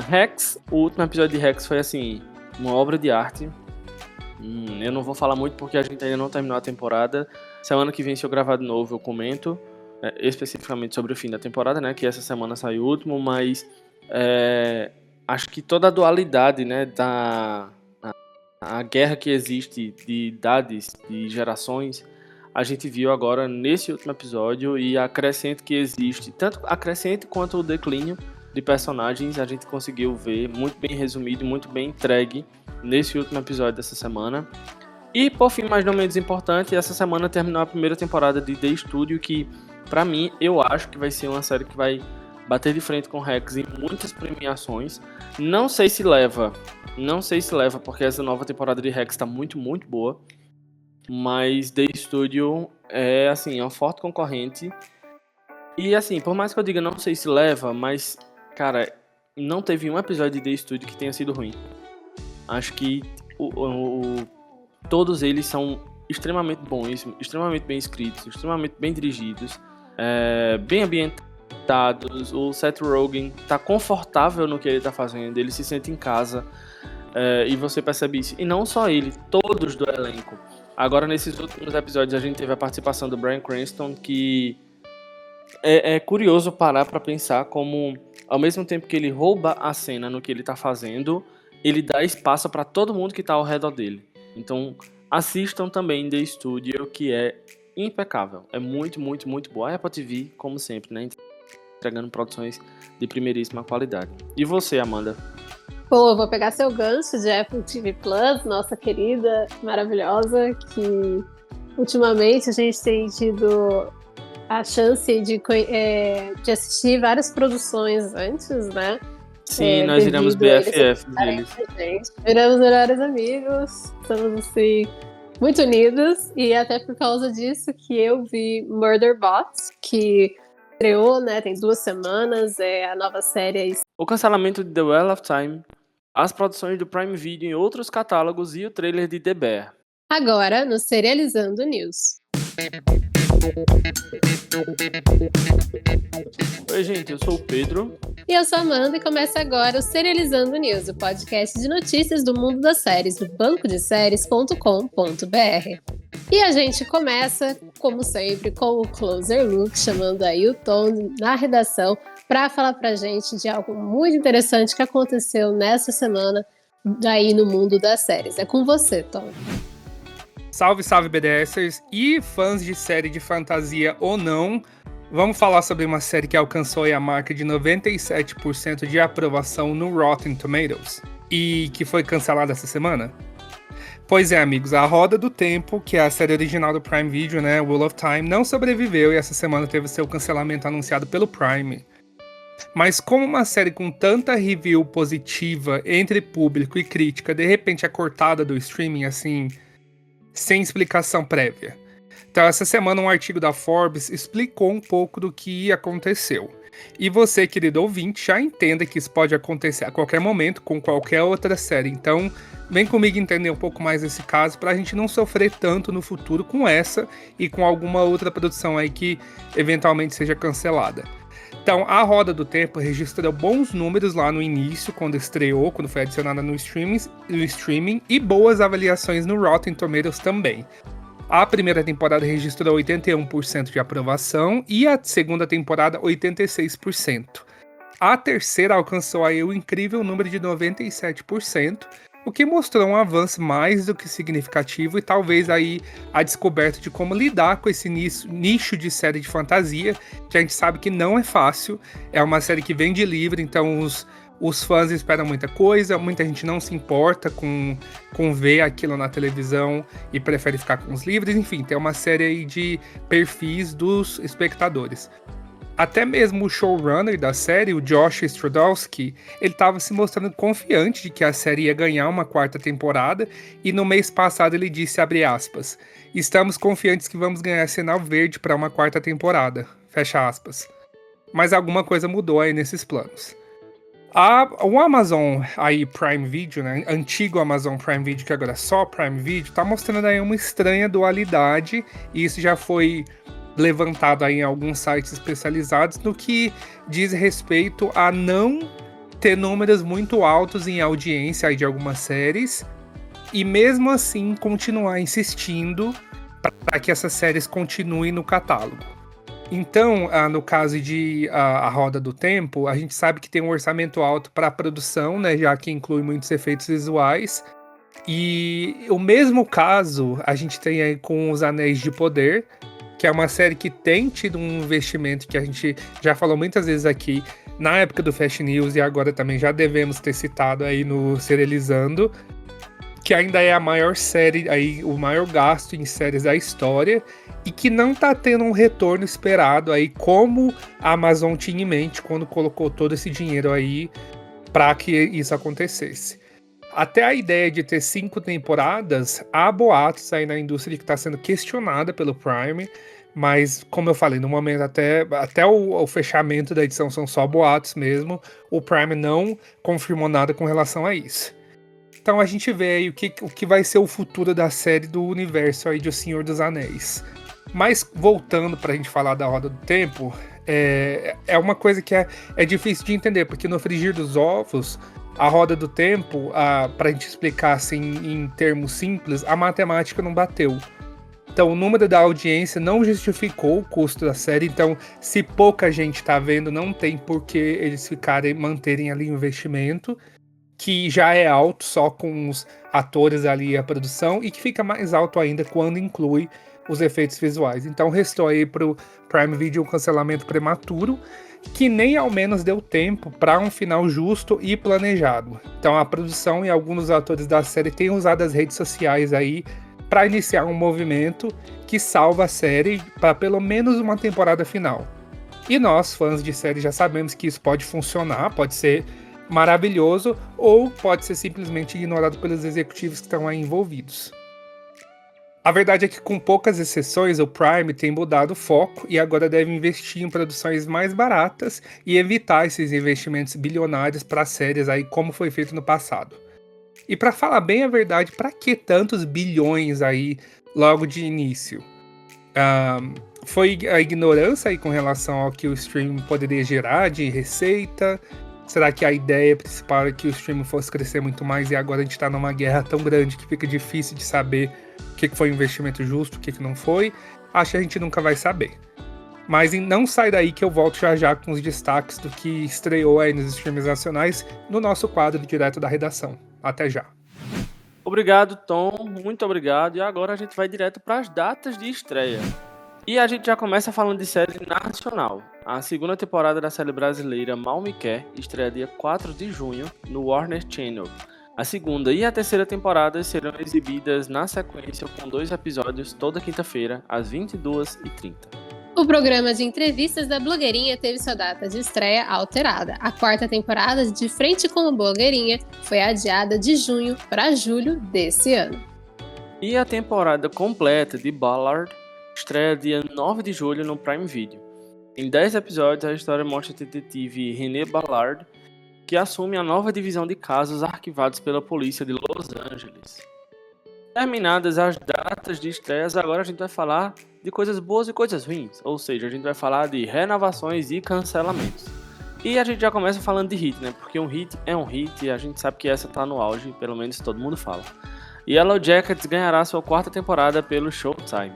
[SPEAKER 1] Hacks, o último episódio de Hacks foi assim, uma obra de arte. Eu não vou falar muito porque a gente ainda não terminou a temporada. Semana que vem, se eu gravar de novo, eu comento especificamente sobre o fim da temporada, né? Que essa semana saiu o último, mas acho que toda a dualidade, né? A guerra que existe de idades, de gerações, a gente viu agora nesse último episódio, e a crescente que existe, tanto a crescente quanto o declínio de personagens, a gente conseguiu ver muito bem resumido, muito bem entregue nesse último episódio dessa semana. E por fim, mas não menos importante, essa semana terminou a primeira temporada de The Studio, que pra mim, eu acho que vai ser uma série que vai bater de frente com Rex em muitas premiações. Não sei se leva, porque essa nova temporada de Rex tá muito, muito boa. Mas The Studio é, assim, uma forte concorrente. E, assim, por mais que eu diga não sei se leva, mas, cara, não teve um episódio de The Studio que tenha sido ruim. Acho que todos eles são extremamente bons, extremamente bem escritos, extremamente bem dirigidos, bem ambientados. O Seth Rogen tá confortável no que ele tá fazendo, ele se sente em casa, e você percebe isso. E não só ele, todos do elenco. Agora, nesses últimos episódios, a gente teve a participação do Bryan Cranston, que é curioso parar pra pensar como, ao mesmo tempo que ele rouba a cena no que ele tá fazendo, ele dá espaço pra todo mundo que tá ao redor dele. Então, assistam também The Studio, que é impecável. É muito, muito, muito boa. A Apple TV, como sempre, né? Entregando produções de primeiríssima qualidade. E você, Amanda?
[SPEAKER 2] Pô, eu vou pegar seu gancho de Apple TV Plus, nossa querida, maravilhosa, que ultimamente a gente tem tido a chance de assistir várias produções antes, né?
[SPEAKER 1] Sim, nós viramos BFF deles.
[SPEAKER 2] Viramos melhores amigos, estamos assim, muito unidos, e até por causa disso que eu vi Murderbot, que estreou, né? Tem 2 semanas, é a nova série.
[SPEAKER 1] O cancelamento de The Well of Time, as produções do Prime Video em outros catálogos e o trailer de The Bear.
[SPEAKER 2] Agora, no Serializando News.
[SPEAKER 1] Oi, gente, eu sou o Pedro.
[SPEAKER 2] E eu sou a Amanda, e começa agora o Serializando News, o podcast de notícias do mundo das séries, do bancodeséries.com.br. E a gente começa, como sempre, com o Closer Look, chamando aí o Tom na redação para falar pra gente de algo muito interessante que aconteceu nessa semana daí no mundo das séries. É com você, Tom.
[SPEAKER 3] Salve, salve, BDSers e fãs de série de fantasia ou não. Vamos falar sobre uma série que alcançou a marca de 97% de aprovação no Rotten Tomatoes e que foi cancelada essa semana? Pois é, amigos, A Roda do Tempo, que é a série original do Prime Video, né, Wheel of Time, não sobreviveu e essa semana teve seu cancelamento anunciado pelo Prime. Mas como uma série com tanta review positiva entre público e crítica de repente é cortada do streaming assim, sem explicação prévia? Então essa semana um artigo da Forbes explicou um pouco do que aconteceu. E você, querido ouvinte, já entenda que isso pode acontecer a qualquer momento com qualquer outra série. Então vem comigo entender um pouco mais desse caso pra gente não sofrer tanto no futuro com essa e com alguma outra produção aí que eventualmente seja cancelada. Então, A Roda do Tempo registrou bons números lá no início, quando estreou, quando foi adicionada no streaming, e boas avaliações no Rotten Tomatoes também. A primeira temporada registrou 81% de aprovação e a segunda temporada 86%. A terceira alcançou aí o incrível número de 97%, o que mostrou um avanço mais do que significativo e talvez aí a descoberta de como lidar com esse nicho de série de fantasia, que a gente sabe que não é fácil, é uma série que vem de livro, então os fãs esperam muita coisa, muita gente não se importa com ver aquilo na televisão e prefere ficar com os livros, enfim, tem uma série aí de perfis dos espectadores. Até mesmo o showrunner da série, o Josh Stradowski, ele estava se mostrando confiante de que a série ia ganhar uma 4ª temporada e no mês passado ele disse, abre aspas, estamos confiantes que vamos ganhar sinal verde para uma 4ª temporada, fecha aspas. Mas alguma coisa mudou aí nesses planos. O Amazon aí Prime Video, né, antigo Amazon Prime Video, que agora é só Prime Video, tá mostrando aí uma estranha dualidade, e isso já foi levantado aí em alguns sites especializados no que diz respeito a não ter números muito altos em audiência aí de algumas séries e mesmo assim continuar insistindo para que essas séries continuem no catálogo. Então, no caso de A Roda do Tempo, a gente sabe que tem um orçamento alto para a produção, né, já que inclui muitos efeitos visuais. E o mesmo caso a gente tem aí com Os Anéis de Poder, que é uma série que tem tido um investimento que a gente já falou muitas vezes aqui na época do Fast News e agora também já devemos ter citado aí no Serializando, que ainda é a maior série, aí, o maior gasto em séries da história e que não tá tendo um retorno esperado aí, como a Amazon tinha em mente quando colocou todo esse dinheiro aí para que isso acontecesse. Até a ideia de ter 5 temporadas, há boatos aí na indústria que está sendo questionada pelo Prime, mas como eu falei, no momento até o fechamento da edição são só boatos mesmo, o Prime não confirmou nada com relação a isso. Então a gente vê aí o que vai ser o futuro da série do universo aí de O Senhor dos Anéis. Mas voltando pra gente falar da Roda do Tempo, é uma coisa que é difícil de entender, porque no frigir dos ovos, a Roda do Tempo, pra gente explicar assim em termos simples, a matemática não bateu. Então o número da audiência não justificou o custo da série, então se pouca gente tá vendo, não tem por que eles manterem ali o investimento, que já é alto só com os atores ali e a produção, e que fica mais alto ainda quando inclui os efeitos visuais. Então restou aí pro Prime Video um cancelamento prematuro, que nem ao menos deu tempo para um final justo e planejado. Então a produção e alguns atores da série têm usado as redes sociais aí para iniciar um movimento que salva a série para pelo menos uma temporada final. E nós, fãs de série, já sabemos que isso pode funcionar, pode ser maravilhoso, ou pode ser simplesmente ignorado pelos executivos que estão aí envolvidos. A verdade é que, com poucas exceções, o Prime tem mudado o foco e agora deve investir em produções mais baratas e evitar esses investimentos bilionários para séries aí, como foi feito no passado. E para falar bem a verdade, para que tantos bilhões aí logo de início? Foi a ignorância aí com relação ao que o streaming poderia gerar de receita? Será que a ideia principal é que o streaming fosse crescer muito mais e agora a gente está numa guerra tão grande que fica difícil de saber o que foi um investimento justo, o que não foi? Acho que a gente nunca vai saber. Mas não sai daí que eu volto já com os destaques do que estreou aí nos streams nacionais no nosso quadro direto da redação. Até já.
[SPEAKER 1] Obrigado, Tom. Muito obrigado. E agora a gente vai direto para as datas de estreia. E a gente já começa falando de série nacional. A segunda temporada da série brasileira Mal Me Quer estreia dia 4 de junho no Warner Channel. A segunda e a terceira temporadas serão exibidas na sequência com 2 episódios toda quinta-feira, às 22h30.
[SPEAKER 2] O programa de entrevistas da Blogueirinha teve sua data de estreia alterada. A 4ª temporada de Frente com a Blogueirinha foi adiada de junho para julho desse ano.
[SPEAKER 1] E a temporada completa de Ballard estreia dia 9 de julho no Prime Video. Em 10 episódios, a história mostra o detetive René Ballard, que assume a nova divisão de casos arquivados pela polícia de Los Angeles. Terminadas as datas de estreias, agora a gente vai falar de coisas boas e coisas ruins, ou seja, a gente vai falar de renovações e cancelamentos. E a gente já começa falando de hit, né? Porque um hit é um hit e a gente sabe que essa tá no auge, pelo menos todo mundo fala. Yellow Jackets ganhará sua 4ª temporada pelo Showtime.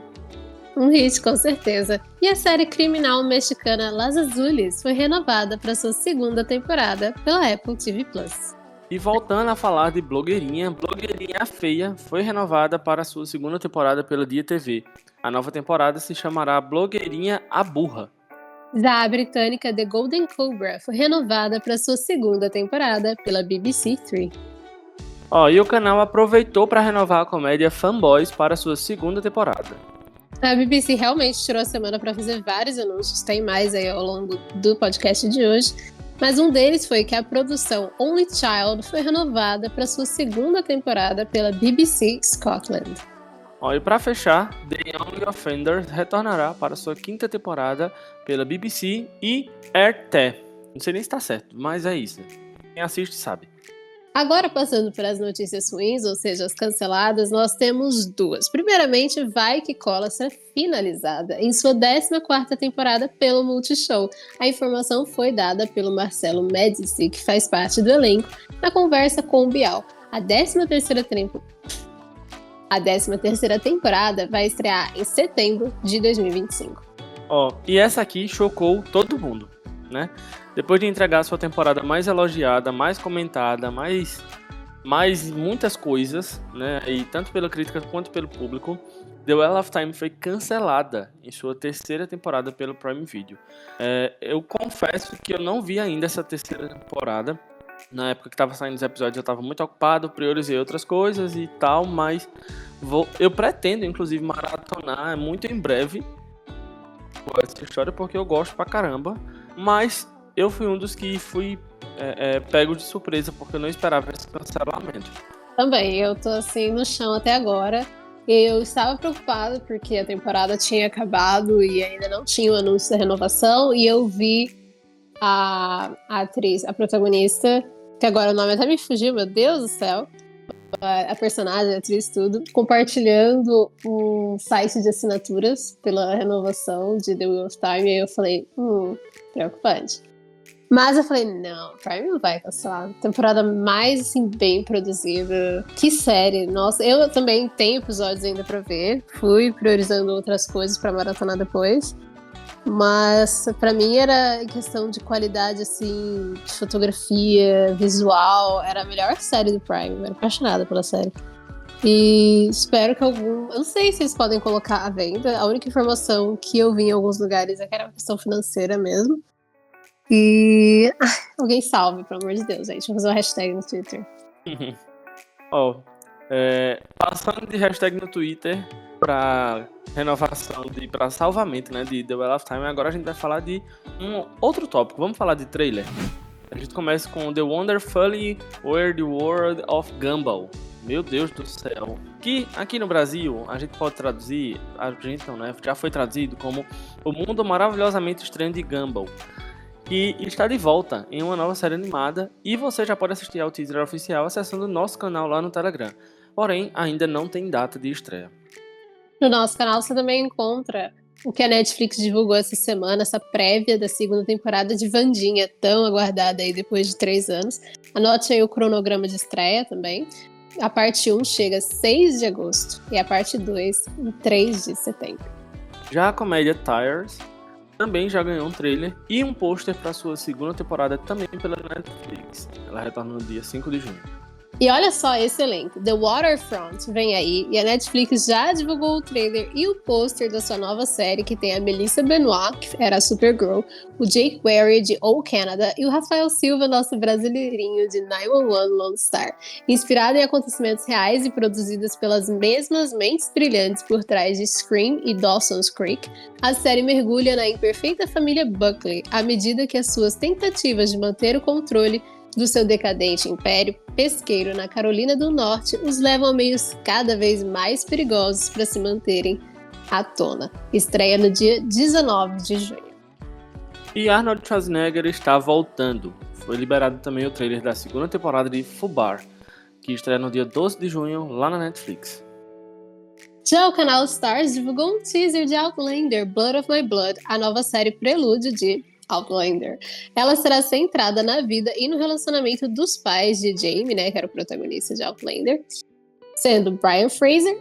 [SPEAKER 2] Um hit, com certeza. E a série criminal mexicana Las Azules foi renovada para sua 2ª temporada pela Apple TV+.
[SPEAKER 1] E voltando a falar de Blogueirinha, Blogueirinha Feia foi renovada para sua 2ª temporada pela Dia TV. A nova temporada se chamará Blogueirinha a Burra.
[SPEAKER 2] Já a britânica The Golden Cobra foi renovada para sua 2ª temporada pela BBC 3.
[SPEAKER 1] E o canal aproveitou para renovar a comédia Fanboys para sua 2ª temporada.
[SPEAKER 2] A BBC realmente tirou a semana para fazer vários anúncios, tem mais aí ao longo do podcast de hoje, mas um deles foi que a produção Only Child foi renovada para sua 2ª temporada pela BBC Scotland.
[SPEAKER 1] E para fechar, The Young Offenders retornará para sua 5ª temporada pela BBC e RTÉ. Não sei nem se está certo, mas é isso. Quem assiste sabe.
[SPEAKER 2] Agora, passando para as notícias ruins, ou seja, as canceladas, nós temos 2. Primeiramente, Vai Que Cola será finalizada em sua 14ª temporada pelo Multishow. A informação foi dada pelo Marcelo Médici, que faz parte do elenco, na conversa com o Bial. A 13ª A 13ª temporada vai estrear em setembro de 2025.
[SPEAKER 1] E essa aqui chocou todo mundo, né? Depois de entregar sua temporada mais elogiada, mais comentada, mais muitas coisas, né? E tanto pela crítica quanto pelo público, The Wheel of Time foi cancelada em sua 3ª temporada pelo Prime Video. Eu confesso que eu não vi ainda essa 3ª temporada. Na época que estava saindo os episódios eu estava muito ocupado, priorizei outras coisas e tal, mas eu pretendo, inclusive, maratonar muito em breve essa história, porque eu gosto pra caramba, mas eu fui um dos que fui pego de surpresa, porque eu não esperava esse cancelamento.
[SPEAKER 2] Também, eu tô assim no chão até agora. Eu estava preocupada porque a temporada tinha acabado e ainda não tinha o anúncio da renovação, e eu vi a atriz, a protagonista, que agora o nome até me fugiu, meu Deus do céu, a personagem, a atriz, tudo, compartilhando um site de assinaturas pela renovação de The Wheel of Time, e aí eu falei, preocupante. Mas eu falei, não, Prime não vai cancelar. Temporada mais, assim, bem produzida. Que série. Nossa, eu também tenho episódios ainda pra ver. Fui priorizando outras coisas pra maratonar depois. Mas pra mim era questão de qualidade, assim, de fotografia, visual. Era a melhor série do Prime. Eu era apaixonada pela série. E espero que eu não sei se eles podem colocar à venda. A única informação que eu vi em alguns lugares é que era uma questão financeira mesmo. E alguém salve, pelo amor de Deus, gente. Vou fazer uma hashtag no Twitter.
[SPEAKER 1] Passando de hashtag no Twitter pra renovação, pra salvamento, né, de The Wheel of Time, agora a gente vai falar de um outro tópico. Vamos falar de trailer. A gente começa com The Wonderfully Weird World of Gumball. Meu Deus do céu. Que aqui no Brasil a gente pode traduzir, a gente não, né? Já foi traduzido como O Mundo Maravilhosamente Estranho de Gumball. E está de volta em uma nova série animada, e você já pode assistir ao teaser oficial acessando o nosso canal lá no Telegram. Porém, ainda não tem data de estreia.
[SPEAKER 2] No nosso canal você também encontra o que a Netflix divulgou essa semana, essa prévia da 2ª temporada de Wandinha, tão aguardada aí depois de 3 anos. Anote aí o cronograma de estreia também. A parte 1 chega 6 de agosto e a parte 2 em 3 de setembro.
[SPEAKER 1] Já a comédia Tires também já ganhou um trailer e um pôster para sua 2ª temporada também pela Netflix. Ela retorna no dia 5 de junho.
[SPEAKER 2] E olha só esse elenco, The Waterfront vem aí, e a Netflix já divulgou o trailer e o pôster da sua nova série, que tem a Melissa Benoist, que era a Supergirl, o Jake Weary de O Canada e o Rafael Silva, nosso brasileirinho de 911 Lone Star. Inspirado em acontecimentos reais e produzidas pelas mesmas mentes brilhantes por trás de Scream e Dawson's Creek, a série mergulha na imperfeita família Buckley, à medida que as suas tentativas de manter o controle do seu decadente império pesqueiro na Carolina do Norte os levam a meios cada vez mais perigosos para se manterem à tona. Estreia no dia 19 de junho.
[SPEAKER 1] E Arnold Schwarzenegger está voltando. Foi liberado também o trailer da 2ª temporada de Fubar, que estreia no dia 12 de junho lá na Netflix.
[SPEAKER 2] Já o canal Stars divulgou um teaser de Outlander, Blood of My Blood, a nova série prelúdio de Outlander. Ela será centrada na vida e no relacionamento dos pais de Jamie, né, que era o protagonista de Outlander, sendo Brian Fraser